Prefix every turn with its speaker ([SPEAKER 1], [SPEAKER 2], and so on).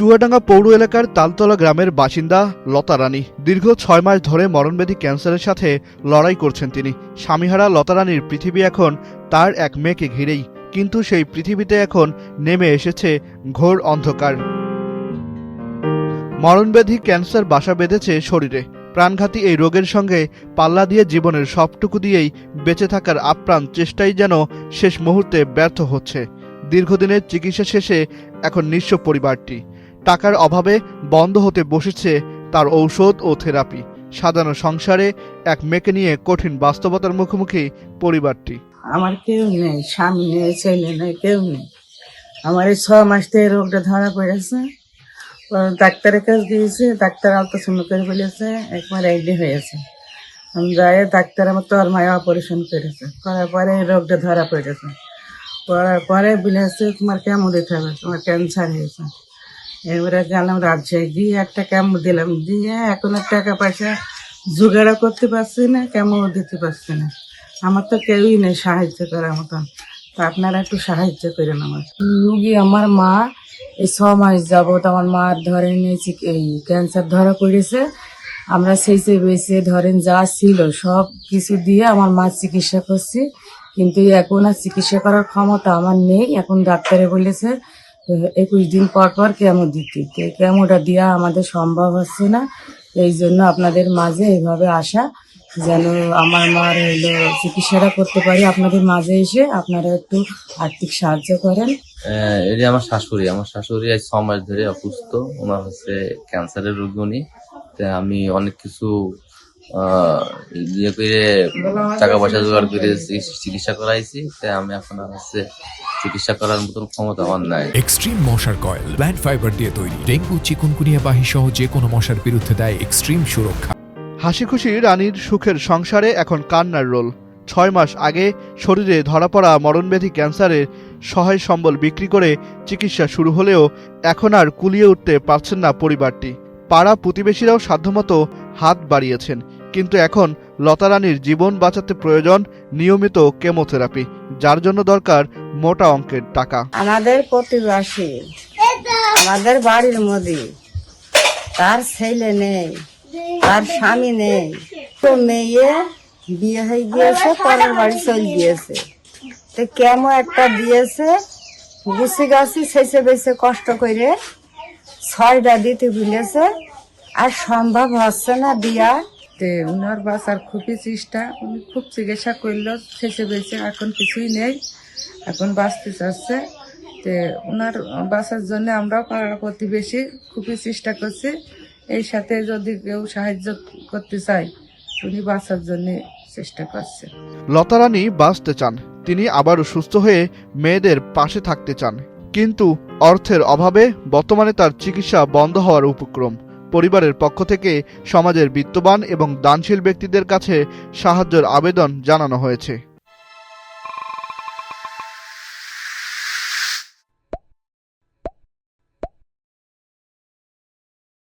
[SPEAKER 1] চুয়াডাঙ্গা পৌর এলাকার তালতলা গ্রামের বাসিন্দা লতা রানী। দীর্ঘ 6 মাস ধরে মরণব্যাধি ক্যান্সারের সাথে লড়াই করছেন তিনি। স্বামীহারা লতা রানীর পৃথিবী এখন তার এক মেয়েকে ঘিরেই, কিন্তু সেই পৃথিবীতে এখন নেমে এসেছে ঘোর অন্ধকার। মরণব্যাধি ক্যান্সার বাসা বেঁধেছে শরীরে। প্রাণঘাতী এই রোগের সঙ্গে পাল্লা দিয়ে জীবনের সবটুকু দিয়েই বেঁচে থাকার আপ্রাণ চেষ্টাই যেন শেষ মুহূর্তে ব্যর্থ হচ্ছে। দীর্ঘদিনের চিকিৎসা শেষে এখন নিঃস্ব পরিবারটি। টাকার অভাবে বন্ধ হতে বসেছে তার ঔষধ ও থেরাপি। সাজানো সংসারে এক মেয়েকে নিয়ে কঠিন বাস্তবতার মুখোমুখি পরিবারটি।
[SPEAKER 2] আমার কেউ নেই, স্বামী নেই, ছেলে নেই, কেউ নেই। আমার এই 6 মাস থেকে রোগটা ধরা পড়েছে। ডাক্তারের কাছে গিয়েছে, ডাক্তার আলট্রাসাউন্ড করে বলেছে একবার এইডি হয়েছে। আমি যাই, ডাক্তার আমার তরমায় অপারেশন করেছে, করার পরে এই রোগটা ধরা পড়েছে। পড়ার পরে বলেছে তোমার কেমো দিতে হবে, তোমার ক্যান্সার হয়েছে। এবারে গেলাম রাজশাহী, গিয়ে একটা কেমো দিলাম, দিয়ে এখন আর টাকা পয়সা জোগাড়ও করতে পারছি না, কেমো দিতে পারছি না। আমার তো কেউই নেই সাহায্য করার মতন, তো আপনারা একটু সাহায্য করেন আমার। রুগী আমার মা, এই 6 মাস যাবত আমার মার ধরেন এই ক্যান্সার ধরা পড়েছে। আমরা সেই বেশি ধরেন যা ছিল সব কিছু দিয়ে আমার মার চিকিৎসা করছি, কিন্তু এখন আর চিকিৎসা করার ক্ষমতা আমার নেই। এখন ডাক্তারে বলেছে 21 দিন পর পর কেমো দিতে, কেমোটা দেওয়া আমাদের সম্ভব হচ্ছে না। এই জন্য আপনাদের মাঝে এইভাবে আসা, যেন আমার মার চিকিৎসাটা করতে পারি। আপনাদের মাঝে এসে আপনারা একটু আর্থিক সাহায্য করেন।
[SPEAKER 3] এটা আমার শাশুড়ি আজ 6 মাস ধরে অসুস্থ। ওনার হচ্ছে ক্যান্সারের রোগী উনি। আমি অনেক কিছু ইয়ে করে টাকা পয়সা জোগাড় করে চিকিৎসা করাইছি। তাই আমি এখন হচ্ছে চিকিৎসা করার মতন ক্ষমতা আমার নাই।
[SPEAKER 4] এক্সট্রিম মশার কয়েল প্ল্যান্ট ফাইবার দিয়ে তৈরি, ডেঙ্গু, চিকুনগুনিয়া বাহি সহ যে কোনো মশার বিরুদ্ধে দেয় এক্সট্রিম সুরক্ষা।
[SPEAKER 1] হাসি খুশি রানীর সুখের সংসারে এখন কান্নার রোল। 6 মাস আগে শরীরে ধরা পড়া মরণব্যাধি ক্যান্সারের সহায় সম্বল বিক্রি করে চিকিৎসা শুরু হলেও এখন আর কুলিয়ে উঠতে পারছেন না পরিবারটি। পাড়া প্রতিবেশীরাও সাধ্যমতো হাত বাড়িয়েছেন, কিন্তু এখন লতা রানীর জীবন বাঁচাতে প্রয়োজন নিয়মিত কেমোথেরাপি, যার জন্য দরকার মোটা অঙ্কের টাকা।
[SPEAKER 2] আমাদের প্রতিবেশী, আমাদের বাড়ির মধ্যে তার ছেলে নেই, তার স্বামী নেই, তো মেয়ে বিয়ে হয়ে গিয়েছে, পরের বাড়ি চলে গিয়েছে। তো কেমো একটা দিয়েছে, গুছি গাছি শেষে বেছে কষ্ট করে 6টা দিতে বলেছে, আর সম্ভব হচ্ছে না দিয়া। উনার বাঁচার খুবই চেষ্টা, উনি খুব চিকিৎসা করলো, শেষে বেছে এখন কিছুই নেই, এখন বাঁচতে চাচ্ছে। তো ওনার বাঁচার জন্য আমরাও পাড়া প্রতিবেশী খুবই চেষ্টা করছি। এই সাথে যদি কেউ সাহায্য করতে চায়, উনি বাঁচার জন্য চেষ্টা করছে।
[SPEAKER 1] লতা রানী বাঁচতে চান, তিনি আবারও সুস্থ হয়ে মেয়েদের পাশে থাকতে চান, কিন্তু অর্থের অভাবে বর্তমানে তার চিকিৎসা বন্ধ হওয়ার উপক্রম। পরিবারের পক্ষ থেকে সমাজের বিত্তবান এবং দানশীল ব্যক্তিদের কাছে সাহায্যের আবেদন জানানো হয়েছে।